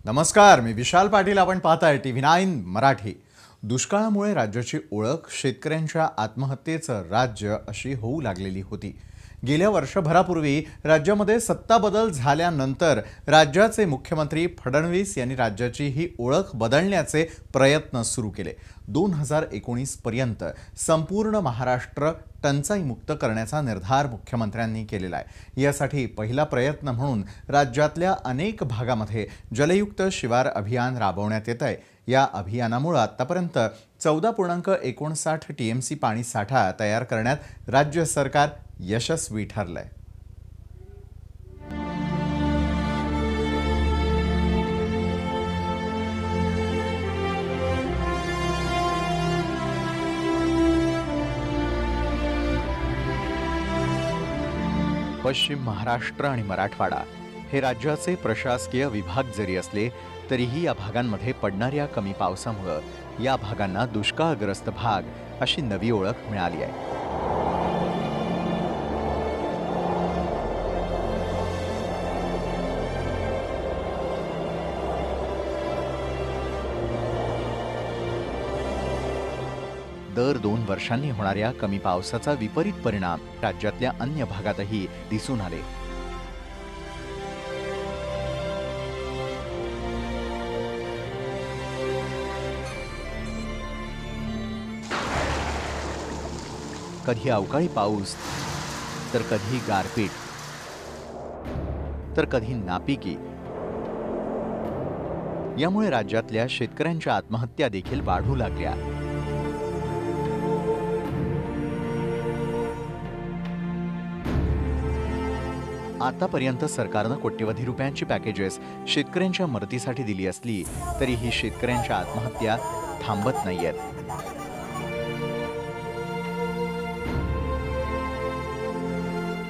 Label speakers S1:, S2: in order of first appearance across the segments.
S1: नमस्कार, मी विशाल पाटील. आपण पाहताय TV9 मराठी. दुष्काळामुळे राज्याची ओळख शेतकऱ्यांच्या आत्महत्येचं राज्य अशी होऊ लागलेली होती. गेल्या वर्षभरापूर्वी राज्यामध्ये सत्ता बदल झाल्यानंतर राज्याचे मुख्यमंत्री फडणवीस यांनी राज्याची ही ओळख बदलण्याचे प्रयत्न सुरू केले. 2019 पर्यंत संपूर्ण महाराष्ट्र टंचाई मुक्त करण्याचा निर्धार मुख्यमंत्र्यांनी केलेला आहे. यासाठी पहिला प्रयत्न म्हणून राज्यातल्या अनेक भागामध्ये जलयुक्त शिवार अभियान राबवण्यात येत आहे. या अभियानामुळे आतापर्यंत 14.59 TMC पाणी साठा तयार करण्यात राज्य सरकार यशस्वी ठरलंय. पश्चिम महाराष्ट्र आणि मराठवाडा हे राज्याचे प्रशासकीय विभाग जरी असले तरीही या भागांमध्ये पडणाऱ्या कमी पावसामुळे या भागांना दुष्काळग्रस्त भाग अशी नवी ओळख मिळाली आहे. दर 2 वर्षांनी होणाऱ्या कमी पावसाचा विपरीत परिणाम राज्यातल्या अन्य भागातही दिसून आले. कधी अवकाळी पाऊस, तर कधी गारपीट, तर कधी नापिकी. यामुळे राज्यातल्या शेतकऱ्यांच्या आत्महत्या देखील वाढू लागल्या. आतापर्यंत सरकारनं कोट्यवधी रुपयांची पॅकेजेस शेतकऱ्यांच्या मदतीसाठी दिली असली तरीही शेतकऱ्यांच्या आत्महत्या थांबत नाहीयेत.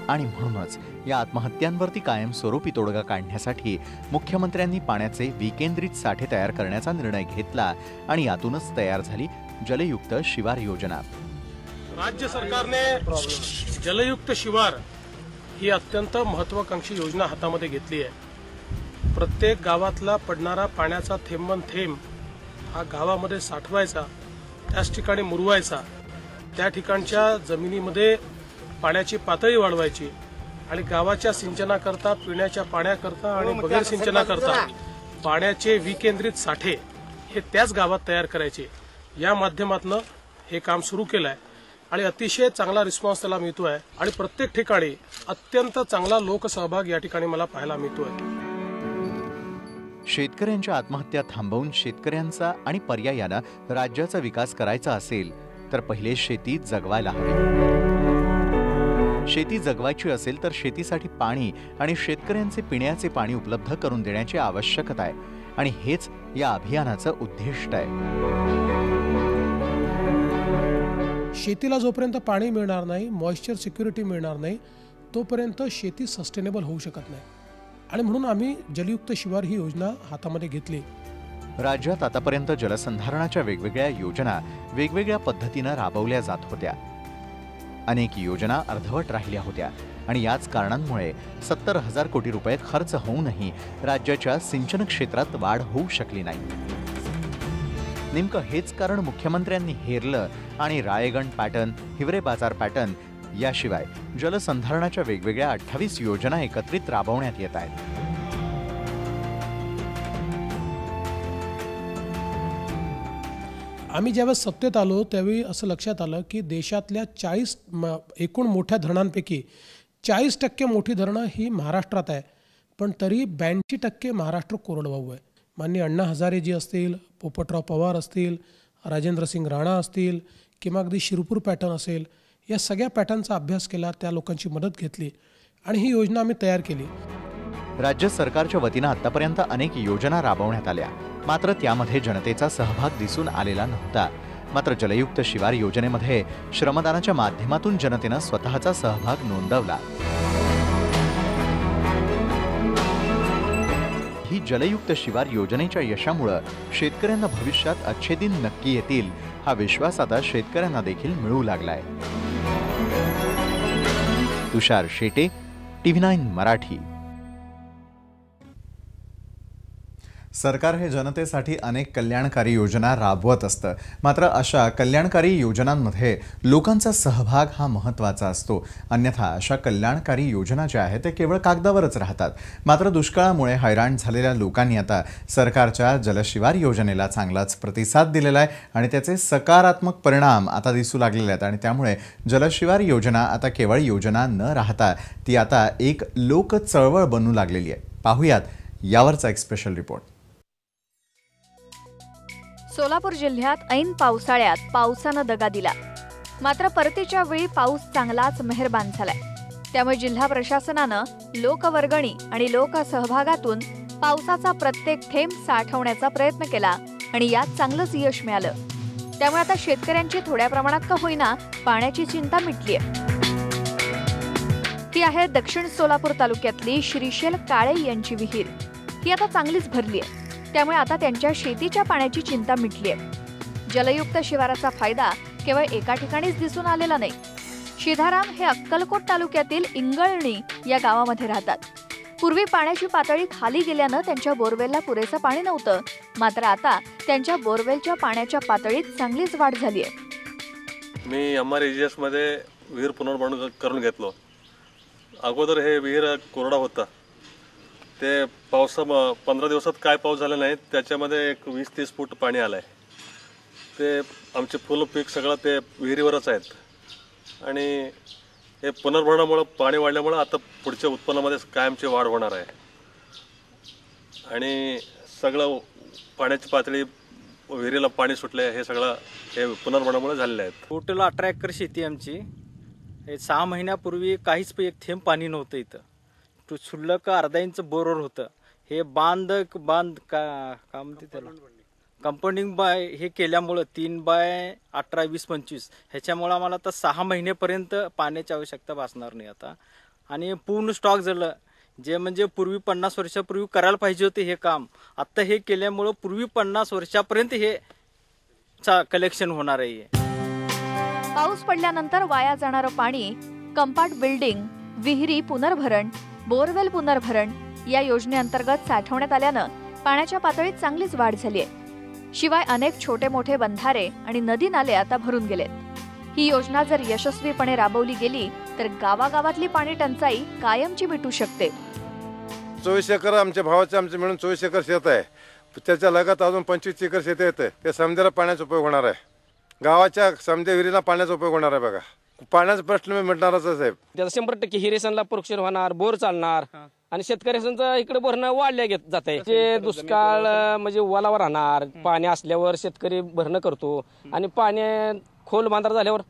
S1: आणि म्हणूनच या आत्महत्यांवरती कायमस्वरूपी तोडगा काढण्यासाठी मुख्यमंत्र्यांनी पाण्याचे विकेंद्रित साठे तयार करण्याचा निर्णय घेतला आणि यातूनच तयार झाली जलयुक्त शिवार योजना.
S2: राज्य सरकारने जलयुक्त शिवार ही अत्यंत महत्वाकांक्षी योजना हातामध्ये घेतली आहे. प्रत्येक गावातला पडणारा पाण्याचा थेंबन थेंब हा गावामध्ये साठवायचा, त्याच ठिकाणी मुरवायचा, त्या ठिकाणच्या जमिनीमध्ये पाण्याची पातळी वाढवायची आणि गावाच्या सिंचनाकरता, पिण्याच्या पाण्याकरता आणि बगैर सिंचनाकरता पाण्याचे विकेंद्रित साठे हे त्याच गावात तयार करायचे. या माध्यमातून हे काम सुरू केलं आहे आणि अतिशय चांगला रिस्पॉन्स त्याला मिळतोय आणि प्रत्येक ठिकाणी अत्यंत चांगला लोकसहभाग या ठिकाणी मला पाहायला मिळतोय.
S1: शेतकऱ्यांच्या आत्महत्या थांबवून शेतकऱ्यांचा आणि पर्यायानं राज्याचा विकास करायचा असेल तर पहिले शेती जगवायला हवी. शेती जगवायची असेल तर शेतीसाठी पाणी आणि शेतकऱ्यांचे पिण्याचे पाणी उपलब्ध करून देण्याची आवश्यकता आहे आणि हेच या अभियानाचं उद्दिष्ट आहे.
S2: शेतीला जोपर्यंत पाणी मिळणार नाही, मॉइश्चर सिक्युरिटी मिळणार नाही, तोपर्यंत शेती सस्टेनेबल होऊ शकत नाही आणि म्हणून आम्ही जलयुक्त शिवार ही योजना हातामध्ये घेतली.
S1: राज्यात आतापर्यंत जलसंधारणाच्या वेगवेगळ्या योजना वेगवेगळ्या पद्धतीनं राबवल्या जात होत्या. अनेक योजना अर्धवट राहिल्या होत्या आणि याच कारणांमुळे 70,000 कोटी रुपये खर्च होऊनही राज्याच्या सिंचन क्षेत्रात वाढ होऊ शकली नाही. नेमकं हेच कारण मुख्यमंत्र्यांनी हेरलं आणि रायगण पॅटर्न, हिवरे बाजार पॅटर्न याशिवाय जलसंधारणाच्या वेगवेगळ्या 28 योजना एकत्रित राबवण्यात येत आहेत.
S2: आम्ही ज्यावेळेस सत्तेत आलो त्यावेळी असं लक्षात आलं की देशातल्या 40 एकूण मोठ्या धरणांपैकी 40% मोठी धरणं ही महाराष्ट्रात आहे, पण तरी 82% महाराष्ट्र कोरडवाहू आहे. माननीय अण्णा हजारेजी असतील, पोपटराव पवार असतील, राजेंद्रसिंग राणा असतील किंवा अगदी शिरपूर पॅटर्न असेल, या सगळ्या पॅटर्नचा अभ्यास केला, त्या लोकांची मदत घेतली आणि ही योजना आम्ही तयार केली.
S1: राज्य सरकारच्या वतीनं आतापर्यंत अनेक योजना राबवण्यात आल्या, मात्र त्यामध्ये जनतेचा सहभाग दिसून आलेला नव्हता. मात्र जलयुक्त शिवार योजनेमध्ये श्रमदानाच्या माध्यमातून जनतेनं स्वतःचा सहभाग नोंदवला. ही जलयुक्त शिवार योजनेच्या यशामुळे शेतकऱ्यांना भविष्यात अच्छे दिन नक्की येतील हा विश्वास आता शेतकऱ्यांना देखील मिळू लागलाय. तुषार शेटे, TV9 मराठी. सरकार हे जनतेसाठी अनेक कल्याणकारी योजना राबवत असतं. मात्र अशा कल्याणकारी योजनांमध्ये लोकांचा सहभाग हा महत्त्वाचा असतो. अन्यथा अशा कल्याणकारी योजना ज्या आहेत ते केवळ कागदावरच राहतात. मात्र दुष्काळामुळे हैराण झालेल्या लोकांनी आता सरकारच्या जलशिवार योजनेला चांगलाच प्रतिसाद दिलेला आहे आणि त्याचे सकारात्मक परिणाम आता दिसू लागलेले आहेत. आणि त्यामुळे जलशिवार योजना आता केवळ योजना न राहता ती आता एक लोक चळवळ बनू लागलेली आहे. पाहुयात यावरचा एक स्पेशल रिपोर्ट.
S3: सोलापूर जिल्ह्यात ऐन पावसाळ्यात पावसानं दगा दिला. मात्र परतीच्या वेळी पाऊस चांगलाच मेहरबान झालाय. त्यामुळे जिल्हा प्रशासनानं लोकवर्गणी आणि लोकसहभागातून पावसाचा प्रत्येक थेंब साठवण्याचा प्रयत्न केला आणि यात चांगलंच यश मिळालं. त्यामुळे आता शेतकऱ्यांची थोड्या प्रमाणात का होईना पाण्याची चिंता मिटलीय. ती आहे दक्षिण सोलापूर तालुक्यातली श्रीशैल काळे यांची विहीर. ती आता चांगलीच भरली आहे. त्यामुळे आता त्यांच्या शेतीच्या पाण्याची चिंता मिटली आहे. जलयुक्त शिवाराचा फायदा केवळ एका ठिकाणीच दिसून आलेला नाही. शिधाराम हे अक्कलकोट तालुक्यातील इंगळणी या गावामध्ये राहतात. पूर्वी पाण्याची पातळी खाली गेल्यानं त्यांच्या बोरवेलला पुरेसं पाणी नव्हतं. मात्र आता त्यांच्या बोरवेलच्या पाण्याच्या पातळीत चांगलीच वाढ झाली आहे.
S4: मी MREGS मध्ये विहीर पुनर्बांधणी करून घेतलो. अगोदर हे विहीर कोरडा होता. ते 15 दिवसात काय पाऊस झाला नाही त्याच्यामध्ये एक 20-30 फूट पाणी आलंय. ते आमचे फुलं पीक सगळं ते विहिरीवरच आहेत. आणि हे पुनर्भरणामुळे पाणी वाढल्यामुळे आता पुढच्या उत्पन्नामध्ये कायमची वाढ होणार आहे. आणि सगळं पाण्याची पातळी विहिरीला पाणी सुटले हे सगळं हे पुनर्भरणामुळे झालेलं आहे.
S5: टोटल 18 एकर शेती आमची. हे 6 महिन्यापूर्वी काहीच एक थेंब पाणी नव्हतं इथं. शुल्लक अर्धा इंच बोरवर होतं. हे बांध का म्हणते त्याला कंपाऊंडिंग बाय हे केल्यामुळं 3/18, 20, 25 ह्याच्यामुळं आम्हाला आता 6 महिनेपर्यंत पाण्याची आवश्यकता भासणार नाही आता. आणि पूर्ण स्टॉक झालं. जे म्हणजे पूर्वी 50 वर्षापूर्वी करायला पाहिजे होते हे काम आता हे केल्यामुळं पूर्वी 50 वर्षापर्यंत हे कलेक्शन होणार आहे.
S3: पाऊस पडल्यानंतर वाया जाणारं पाणी कंपाऊंड बिल्डिंग, विहिरी पुनर्भरण, बोरवेल पुनर्भरण या योजनेअंतर्गत साठवण्यात आल्यानं पाण्याच्या पातळीत चांगलीच वाढ झाली आहे. शिवाय अनेक छोटे मोठे बंधारे आणि नदी नाले आता भरून गेलेत. ही योजना जर यशस्वीपणे राबवली गेली तर गावागावातली पाणी टंचाई कायमची मिटू शकते.
S6: 24 एकर आमच्या भावाचे मिळून 24 एकर शेत आहे. त्याच्या लगत अजून 25 एकर शेत येते. ते समजायला पाण्याचा उपयोग होणार आहे. गावाच्या समजा विहिरीला पाण्याचा उपयोग होणार आहे. बघा पाण्याचा प्रश्न मिटणारच आहे साहेब.
S7: त्याचा 100% हिरेसनला प्रोक्षण होणार, बोर चालणार आणि शेतकऱ्यांचं इकडे भरणं वाढल्या जात आहे. जे दुष्काळ म्हणजे ओलावर राहणार, पाणी असल्यावर शेतकरी भरणं करतो आणि पाणी खोल बांधार झाल्यावर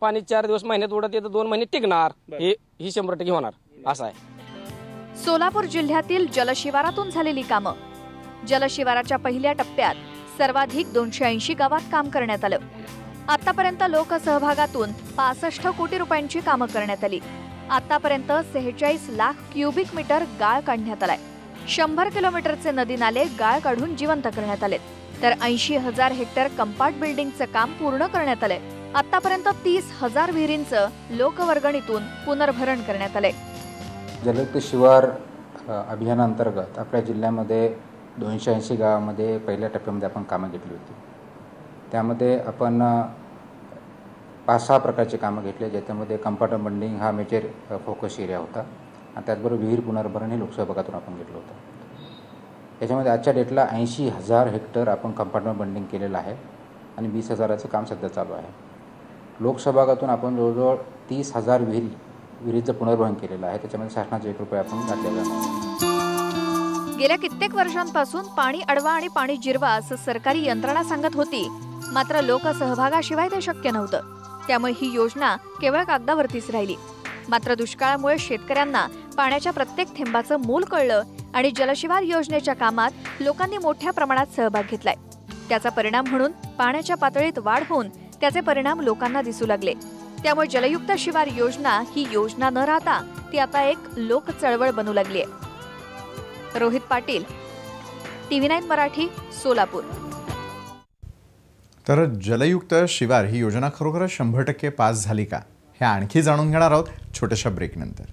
S7: पाणी 4 दिवस महिन्यात उडत येतं, 2 महिने टिकणार. ही 100% होणार असं आहे.
S3: सोलापूर जिल्ह्यातील जलशिवारातून झालेली कामं. जलशिवाराच्या पहिल्या टप्प्यात सर्वाधिक 280 गावात काम करण्यात आलं. आतापर्यंत लोकसहभागातून 65 कोटी रुपयांची कामं करण्यात आली. आतापर्यंत 46 लाख क्युबिक मीटर गाळ काढण्यात आलाय. 100 किलोमीटरचे नदी नाले गाळ काढून जिवंत करण्यात आलेत. तर 80,000 हेक्टर कंपाऊंड बिल्डिंगचं काम पूर्ण करण्यात आलंय. आतापर्यंत 30,000 विहिरींचं लोकवर्गणीतून पुनर्भरण करण्यात आलंय.
S8: जलयुक्त शिवार अभियानांतर्गत आपल्या जिल्ह्यामध्ये 280 गावामध्ये पहिल्या टप्प्यामध्ये आपण कामं घेतली होती. त्यामध्ये आपण 5-6 प्रकारचे कामं घेतले, ज्याच्यामध्ये कंपाऊंड बिल्डिंग हा मेजर फोकस एरिया होता आणि त्याचबरोबर विहीर पुनर्भरण हे लोकसहभागातून आपण घेतलं होतं. याच्यामध्ये आजच्या डेटला 80,000 हेक्टर आपण कंपाऊंड बिल्डिंग केलेलं आहे आणि 20,000चं काम सध्या चालू आहे. लोकसहभागातून आपण जवळजवळ 30,000 विहिरीचं पुनर्भरण केलेलं आहे. त्याच्यामध्ये शासनाचे 1 रुपया आपण घातलेला नाही.
S3: गेल्या कित्येक वर्षांपासून पाणी अडवा आणि पाणी जिरवा असं सरकारी यंत्रणा सांगत होती. मात्र लोकसहभागाशिवाय ते शक्य नव्हतं. त्यामुळे ही योजना केवळ कागदावरतीच राहिली. मात्र दुष्काळामुळे शेतकऱ्यांना पाण्याच्या प्रत्येक थेंबाचं मोल कळलं आणि जलशिवार योजनेच्या कामात लोकांनी मोठ्या प्रमाणात सहभाग घेतलाय. त्याचा परिणाम म्हणून पाण्याच्या पातळीत वाढ होऊन त्याचे परिणाम लोकांना दिसू लागले. त्यामुळे जलयुक्त शिवार योजना ही योजना न राहता ती आता एक लोक चळवळ बनू लागली आहे. रोहित पाटील, TV9 मराठी, सोलापूर.
S1: तर जलयुक्त शिवार ही योजना खरोखरच 100% पास झाली का हे आणखी जाणून घेणार आहोत छोट्याशा ब्रेकनंतर.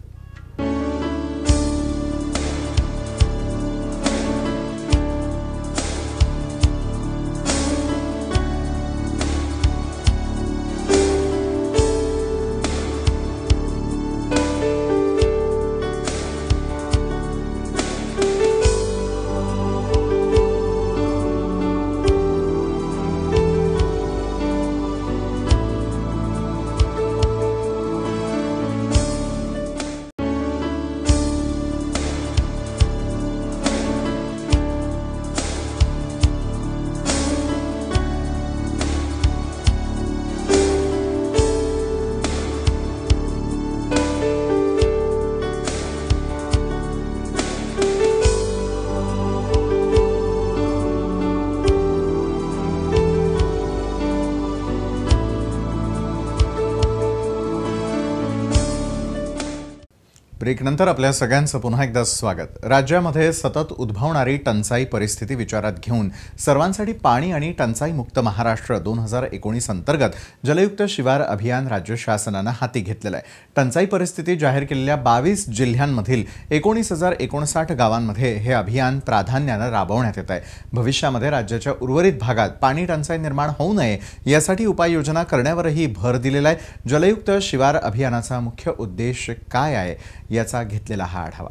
S1: ब्रेकनंतर आपल्या सगळ्यांचं पुन्हा एकदा स्वागत. राज्यामध्ये सतत उद्भवणारी टंचाई परिस्थिती विचारात घेऊन सर्वांसाठी पाणी आणि टंचाई मुक्त महाराष्ट्र 2019 अंतर्गत जलयुक्त शिवार अभियान राज्य शासनानं हाती घेतलेलं आहे. टंचाई परिस्थिती जाहीर केलेल्या 22 जिल्ह्यांमधील 19,059 गावांमध्ये हे अभियान प्राधान्यानं राबवण्यात येत आहे. भविष्यामध्ये राज्याच्या उर्वरित भागात पाणी टंचाई निर्माण होऊ नये यासाठी उपाययोजना करण्यावरही भर दिलेला आहे. जलयुक्त शिवार अभियानाचा मुख्य उद्देश काय आहे याचा घेतलेला हा आढावा.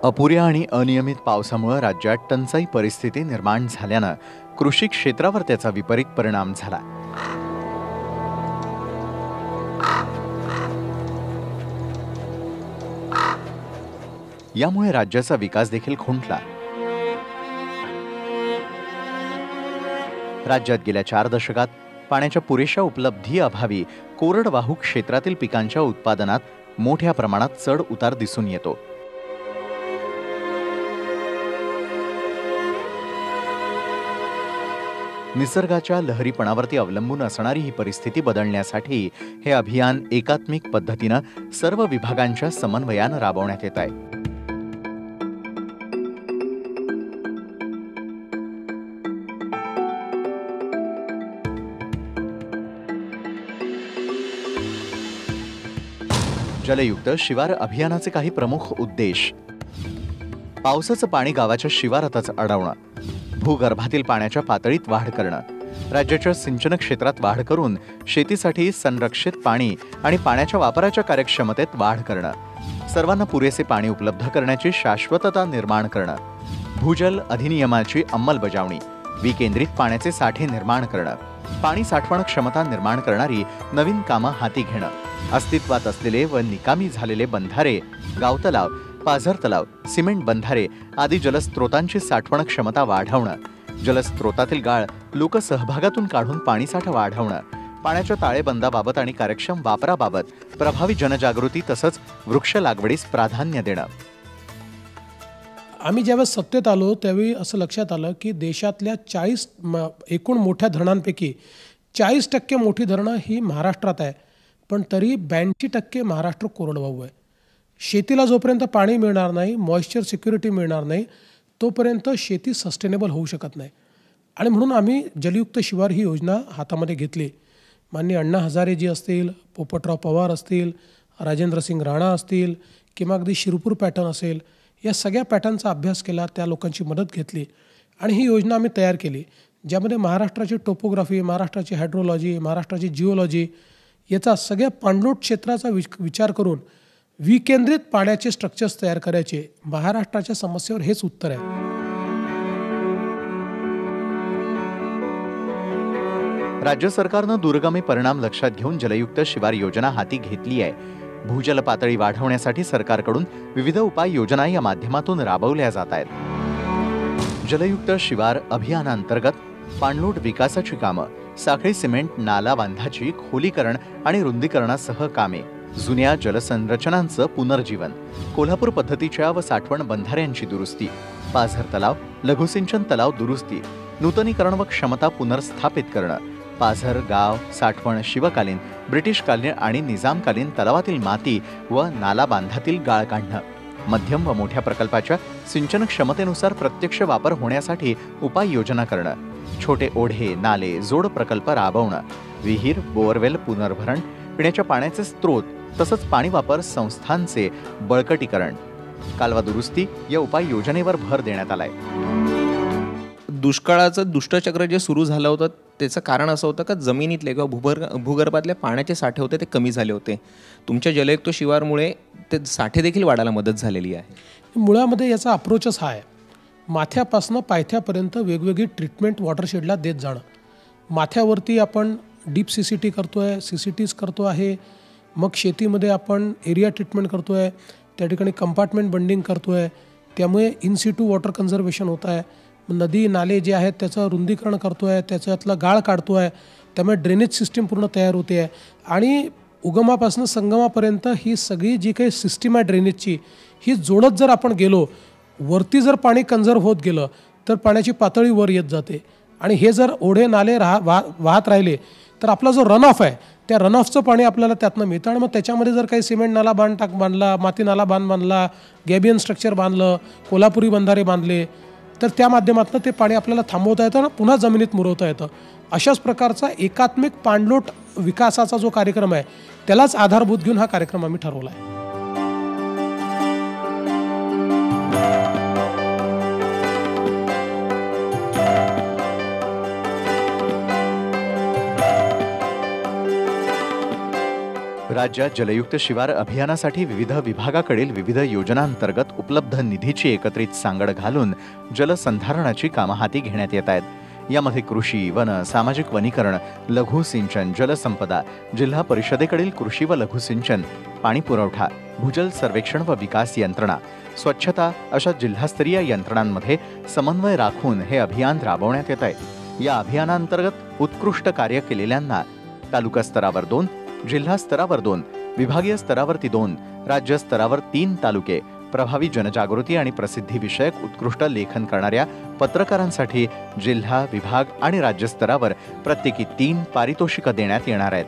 S1: अपुऱ्या आणि अनियमित पावसामुळे राज्यात टंचाई परिस्थिती निर्माण झाल्यानं कृषी क्षेत्रावर त्याचा विपरीत परिणाम झाला. यामुळे राज्याचा विकास देखील खुंटला. राज्यात गेल्या 4 दशकात पाण्याच्या पुरेशा उपलब्धीअभावी कोरडवाहू क्षेत्रातील पिकांच्या उत्पादनात मोठ्या प्रमाणात चढ उतार दिसून येतो. निसर्गाच्या लहरीपणावरती अवलंबून असणारी ही परिस्थिती बदलण्यासाठी हे अभियान एकात्मिक पद्धतीनं सर्व विभागांच्या समन्वयानं राबवण्यात येत आहे. जलयुक्त शिवार अभियानाचे काही प्रमुख उद्देश: पावसाचं पाणी गावाच्या शिवारातच अडवणं, भूगर्भातील पाण्याच्या पातळीत वाढ करणं, राज्याच्या सिंचन क्षेत्रात वाढ करून शेतीसाठी संरक्षित पाणी आणि पाण्याच्या वापराच्या कार्यक्षमतेत वाढ करणं, सर्वांना पुरेसे पाणी उपलब्ध करण्याची शाश्वतता निर्माण करणं, भूजल अधिनियमाची अंमलबजावणी, विकेंद्रित पाण्याचे साठे निर्माण करणं, पाणी साठवण क्षमता निर्माण करणारी नवीन कामं हाती घेणं, अस्तित्वात असलेले व निकामी झालेले बंधारे, गावतलाव, पाझर तलाव, सिमेंट बंधारे आदी जलस्रोतांची साठवण क्षमता वाढवणं, जलस्रोतातील गाळ लोकसहभागातून काढून पाणीसाठा वाढवणं, पाण्याच्या ताळेबंदाबाबत आणि कार्यक्षम वापराबाबत प्रभावी जनजागृती तसंच वृक्ष लागवडीस प्राधान्य देणं.
S2: आम्ही ज्यावेळेस सत्तेत आलो त्यावेळी असं लक्षात आलं की देशातल्या 40 एकूण मोठ्या धरणांपैकी 40% मोठी धरणं ही महाराष्ट्रात आहे, पण तरी 82% महाराष्ट्र कोरडवाहू आहे. शेतीला जोपर्यंत पाणी मिळणार नाही, मॉइश्चर सिक्युरिटी मिळणार नाही, तोपर्यंत शेती सस्टेनेबल होऊ शकत नाही. आणि म्हणून आम्ही जलयुक्त शिवार ही योजना हातामध्ये घेतली. माननीय अण्णा हजारे जी असतील, पोपटराव पवार असतील, राजेंद्रसिंग राणा असतील किंवा अगदी शिरपूर पॅटर्न असेल, या सगळ्या पॅटर्नचा अभ्यास केला, त्या लोकांची मदत घेतली आणि ही योजना आम्ही तयार केली, ज्यामध्ये महाराष्ट्राची टोपोग्राफी, महाराष्ट्राची हायड्रोलॉजी, महाराष्ट्राची जिओलॉजी याचा सगळ्या पाणलोट क्षेत्राचा विचार करून विकेंद्रित पाण्याचे स्ट्रक्चर्स तयार करायचे. महाराष्ट्राच्या समस्येवर हेच उत्तर आहे.
S1: राज्य सरकारनं दूरगामी परिणाम लक्षात घेऊन जलयुक्त शिवार योजना हाती घेतली आहे. भूजल पातळी वाढवण्यासाठी सरकारकडून विविध उपाययोजना या माध्यमातून राबवल्या जात आहेत. जलयुक्त शिवार अभियानांतर्गत पाणलोट विकासाची कामं, साखळी सिमेंट नाला बांधाची खोलीकरण आणि रुंदीकरणासह कामे, जुन्या जलसंरचनांचं पुनर्जीवन, कोल्हापूर पद्धतीच्या व साठवण बंधाऱ्यांची दुरुस्ती, पाझर तलाव, लघुसिंचन तलाव दुरुस्ती, नूतनीकरण व क्षमता पुनर्स्थापित करणं, पाझर, गाव, साठवण शिवकालीन, ब्रिटिशकालीन आणि निजामकालीन तलावातील माती व नाला बांधातील गाळ काढणं, मध्यम व मोठ्या प्रकल्पाच्या सिंचन क्षमतेनुसार प्रत्यक्ष वापर होण्यासाठी उपाययोजना करणं, छोटे ओढे, नाले, जोड प्रकल्प राबवणं, विहीर, बोअरवेल पुनर्भरण, पिण्याच्या पाण्याचे स्रोत तसंच पाणी वापर संस्थांचे बळकटीकरण, कालवा दुरुस्ती या उपाययोजनेवर भर देण्यात आलाय.
S9: दुष्काळाचं दुष्टचक्र जे सुरू झालं होतं त्याचं कारण असं होतं का जमिनीतले किंवा भूगर्भातले पाण्याचे साठे होते ते कमी झाले होते. तुमच्या जलयुक्त शिवारमुळे ते साठे देखील वाढायला मदत झालेली आहे.
S2: मुळामध्ये याचा अप्रोचच हा आहे. माथ्यापासनं पायथ्यापर्यंत वेगवेगळी ट्रीटमेंट वॉटरशेडला देत जाणं. माथ्यावरती आपण डीप CCT करतो आहे, CCTs करतो आहे, मग शेतीमध्ये आपण एरिया ट्रीटमेंट करतो आहे, त्या ठिकाणी कंपार्टमेंट बंडिंग करतो आहे, त्यामुळे इन सिटू वॉटर कन्झर्वेशन होत आहे. नदी नाले जे आहेत त्याचं रुंदीकरण करतो आहे, त्याच्यातलं गाळ काढतो आहे, त्यामुळे ड्रेनेज सिस्टीम पूर्ण तयार होते आहे आणि उगमापासून संगमापर्यंत ही सगळी जी काही सिस्टीम आहे ड्रेनेजची
S10: ही जोडत जर आपण गेलो, वरती जर पाणी कन्झर्व होत गेलं तर पाण्याची पातळी वर येत जाते आणि हे जर ओढे नाले वाहत राहिले तर आपला जो रन ऑफ आहे त्या रन ऑफचं पाणी आपल्याला त्यातनं मिळतं आणि मग त्याच्यामध्ये जर काही सिमेंट नाला बांधला, माती नाला बांधला, गॅबियन स्ट्रक्चर बांधलं, कोल्हापुरी बंधारे बांधले तर त्या माध्यमातून ते पाणी आपल्याला थांबवता येतं आणि पुन्हा जमिनीत मुरवता येतं. अशाच प्रकारचा एकात्मिक पाणलोट विकासाचा जो कार्यक्रम आहे त्यालाच आधारभूत घेऊन हा कार्यक्रम आम्ही ठरवला आहे.
S1: राज्यात जलयुक्त शिवार अभियानासाठी विविध विभागाकडील विविध योजनांतर्गत उपलब्ध निधीची एकत्रित सांगड घालून जलसंधारणाची कामं हाती घेण्यात येत आहेत. यामध्ये कृषी, वन, सामाजिक वनीकरण, लघु सिंचन, जलसंपदा, जिल्हा परिषदेकडील कृषी व लघु सिंचन, पाणी पुरवठा, भूजल सर्वेक्षण व विकास यंत्रणा, स्वच्छता अशा जिल्हास्तरीय यंत्रणांमध्ये समन्वय राखून हे अभियान राबवण्यात येत आहे. या अभियानांतर्गत उत्कृष्ट कार्य केलेल्यांना तालुका स्तरावर 2, जिल्हा स्तरावर 2, विभागीय स्तरावरती 2, राज्य स्तरावर 3 तालुके, प्रभावी जनजागृती आणि प्रसिद्धी विषयक उत्कृष्ट लेखन करणाऱ्या पत्रकारांसाठी जिल्हा, विभाग आणि राज्य स्तरावर प्रत्येकी 3 पारितोषिकं देण्यात येणार आहेत.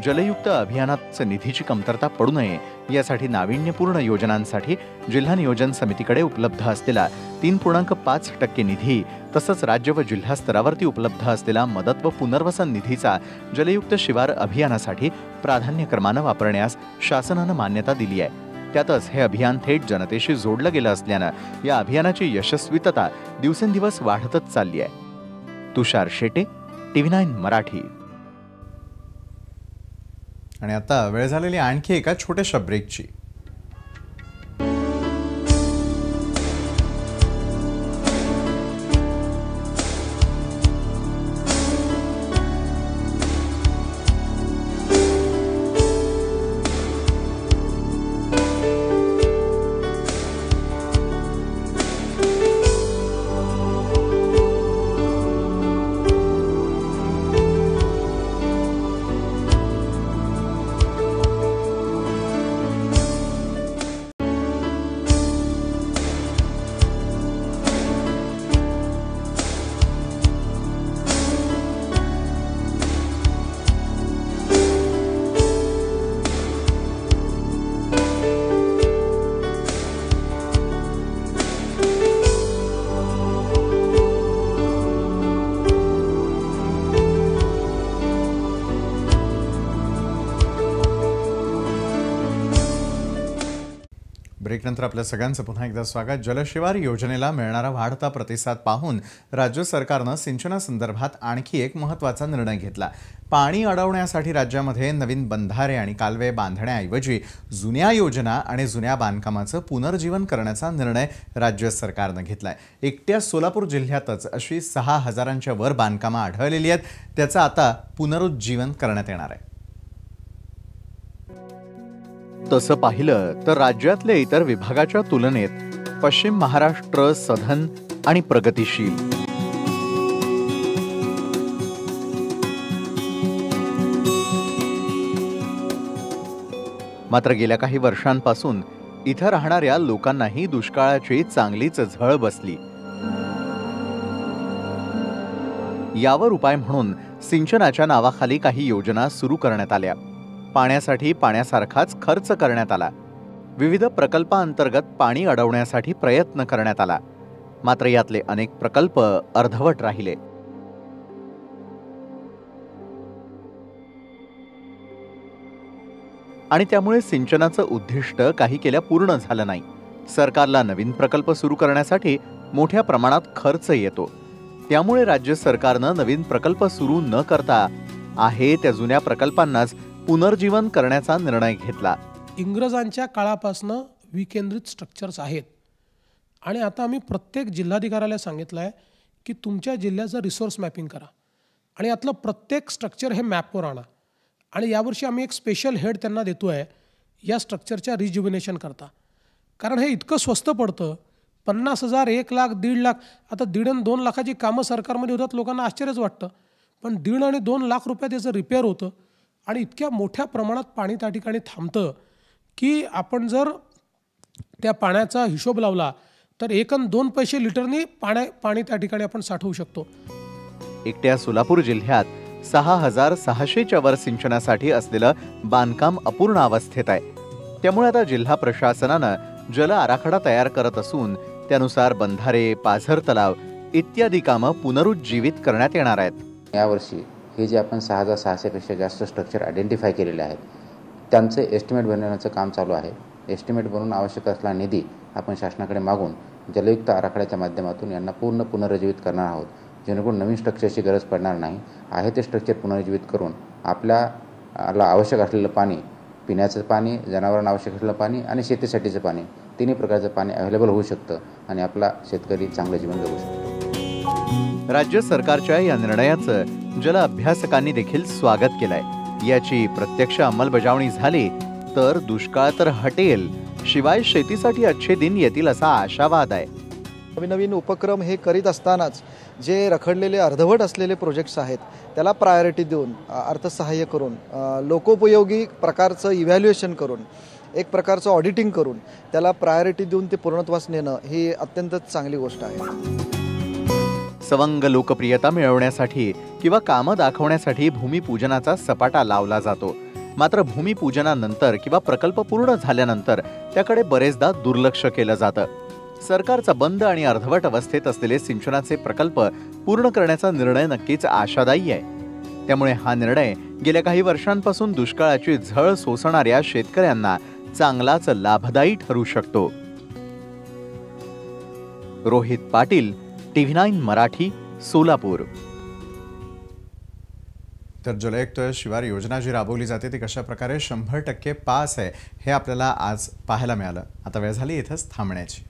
S1: जलयुक्त अभियानात निधीची कमतरता पडू नये यासाठी नाविन्यपूर्ण योजनांसाठी जिल्हा नियोजन समितीकडे उपलब्ध असलेला 3.5% निधी तसंच राज्य व जिल्हा स्तरावरती उपलब्ध असलेला मदत व पुनर्वसन निधीचा जलयुक्त शिवार अभियानासाठी प्राधान्यक्रमानं वापरण्यास शासनानं मान्यता दिली आहे. त्यातच हे अभियान थेट जनतेशी जोडलं गेलं असल्यानं या अभियानाची यशस्वीतता दिवसेंदिवस वाढतच चालली आहे. तुषार शेटे, TV9 मराठी. आणि आता वेळ झालेली आणखी एका छोट्याशा ब्रेकची. ब्रेकनंतर आपल्या सगळ्यांचं पुन्हा एकदा स्वागत. जलशिवार योजनेला मिळणारा वाढता प्रतिसाद पाहून राज्य सरकारनं सिंचनासंदर्भात आणखी एक महत्त्वाचा निर्णय घेतला. पाणी अडवण्यासाठी राज्यामध्ये नवीन बंधारे आणि कालवे बांधण्याऐवजी जुन्या योजना आणि जुन्या बांधकामाचं पुनर्जीवन करण्याचा निर्णय राज्य सरकारनं घेतलाय. एकट्या सोलापूर जिल्ह्यातच अशी 6,000च्या वर बांधकामं आढळलेली आहेत. त्याचं आता पुनरुज्जीवन करण्यात येणार आहे. तसं पाहिलं तर राज्यातल्या इतर विभागाच्या तुलनेत पश्चिम महाराष्ट्र सधन आणि प्रगतिशील. मात्र गेल्या काही वर्षांपासून इथं राहणाऱ्या लोकांनाही दुष्काळाची चांगलीच झळ बसली. यावर उपाय म्हणून सिंचनाच्या नावाखाली काही योजना सुरू करण्यात आल्या. पाण्यासाठी पाण्यासारखाच खर्च करण्यात आला. विविध प्रकल्पांतर्गत पाणी अडवण्यासाठी प्रयत्न करण्यात आला. मात्र यातले अनेक प्रकल्प अर्धवट राहिले. आणि त्यामुळे सिंचनाचं उद्दिष्ट काही केल्या पूर्ण झालं नाही. सरकारला नवीन प्रकल्प सुरू करण्यासाठी मोठ्या प्रमाणात खर्च येतो. त्यामुळे राज्य सरकारनं नवीन प्रकल्प सुरू न करता आहे त्या जुन्या प्रकल्पांनाच पुनर्जीवन करण्याचा निर्णय घेतला.
S10: इंग्रजांच्या काळापासनं विकेंद्रित स्ट्रक्चर्स आहेत आणि आता आम्ही प्रत्येक जिल्हाधिकाऱ्याला सांगितलं आहे की तुमच्या जिल्ह्याचं रिसोर्स मॅपिंग करा आणि यातलं प्रत्येक स्ट्रक्चर हे मॅपवर आणा. आणि यावर्षी आम्ही एक स्पेशल हेड त्यांना देतो आहे या स्ट्रक्चरच्या रिज्युविनेशन करता. कारण हे इतकं स्वस्त पडतं. 50,000, 1 लाख, 1.5 लाख. आता 1.5 आणि 2 लाखाची कामं सरकारमध्ये होतात. लोकांना आश्चर्यच वाटतं. पण 1.5 आणि 2 लाख रुपयात याचं रिपेअर होतं आणि इतक्या मोठ्या प्रमाणात पाणी त्या ठिकाणी थांबतं की आपण जर त्या पाण्याचा हिशोब लावला तर 1 आणि 2 पैसे लिटरनी पाणी त्या ठिकाणी आपण साठवू शकतो.
S1: एकट्या सोलापूर जिल्ह्यात 6,600च्या वर सिंचनासाठी असलेलं बांधकाम अपूर्ण अवस्थेत आहे. त्यामुळे आता जिल्हा प्रशासनानं जल आराखडा तयार करत असून त्यानुसार बंधारे, पाझर तलाव इत्यादी कामं पुनरुज्जीवित करण्यात येणार आहेत.
S8: यावर्षी हे जे आपण 6,600पेक्षा जास्त स्ट्रक्चर आयडेंटिफाय केलेले आहेत त्यांचे एस्टिमेट बनवण्याचं काम चालू आहे. एस्टिमेट बनवून आवश्यक असलेला निधी आपण शासनाकडे मागून जलयुक्त आराखड्याच्या माध्यमातून यांना पूर्ण पुनरुज्जीवित करणार आहोत, जेणेकरून नवीन स्ट्रक्चरची गरज पडणार नाही. आहे ते स्ट्रक्चर पुनरुज्जीवित करून आपल्याला आवश्यक असलेलं पाणी, पिण्याचं पाणी, जनावरांना आवश्यक असलेलं पाणी आणि शेतीसाठीचं पाणी, तिन्ही प्रकारचं पाणी अवेलेबल होऊ शकतं आणि आपला शेतकरी चांगलं जीवन जगू शकतो.
S1: राज्य सरकारच्या या निर्णयाचं जल अभ्यासकांनी देखील स्वागत केलंय. याची प्रत्यक्ष अंमलबजावणी झाली तर दुष्काळ तर हटेल, शिवाय शेतीसाठी अच्छे दिन येतील असा आशावाद आहे.
S11: नवीन उपक्रम हे करीत असतानाच जे रखडलेले अर्धवट असलेले प्रोजेक्ट्स आहेत त्याला प्रायोरिटी देऊन, अर्थसहाय्य करून, लोकोपयोगी प्रकारचं इव्हॅल्युएशन करून, एक प्रकारचं ऑडिटिंग करून त्याला प्रायोरिटी देऊन ते पूर्णत्वास नेणं ही अत्यंत चांगली गोष्ट आहे.
S1: सवंग लोकप्रियता मिळवण्यासाठी किंवा कामं दाखवण्यासाठी भूमिपूजनाचा सपाटा लावला जातो. मात्र भूमिपूजनानंतर किंवा प्रकल्प पूर्ण झाल्यानंतर त्याकडे बरेचदा दुर्लक्ष केलं जातं. सरकारचा बंद आणि अर्धवट अवस्थेत असलेले सिंचनाचे प्रकल्प पूर्ण करण्याचा निर्णय नक्कीच आशादायी आहे. त्यामुळे हा निर्णय गेल्या काही वर्षांपासून दुष्काळाची झळ सोसणाऱ्या शेतकऱ्यांना चांगलाच लाभदायी ठरू शकतो. रोहित पाटील, TV9 मराठी, सोलापूर. तर जलयुक्त शिवार योजना जी राबवली जाते ती कशा प्रकारे 100% पास आहे हे आपल्याला आज पाहायला मिळालं. आता वेळ झाली इथंच थांबण्याची.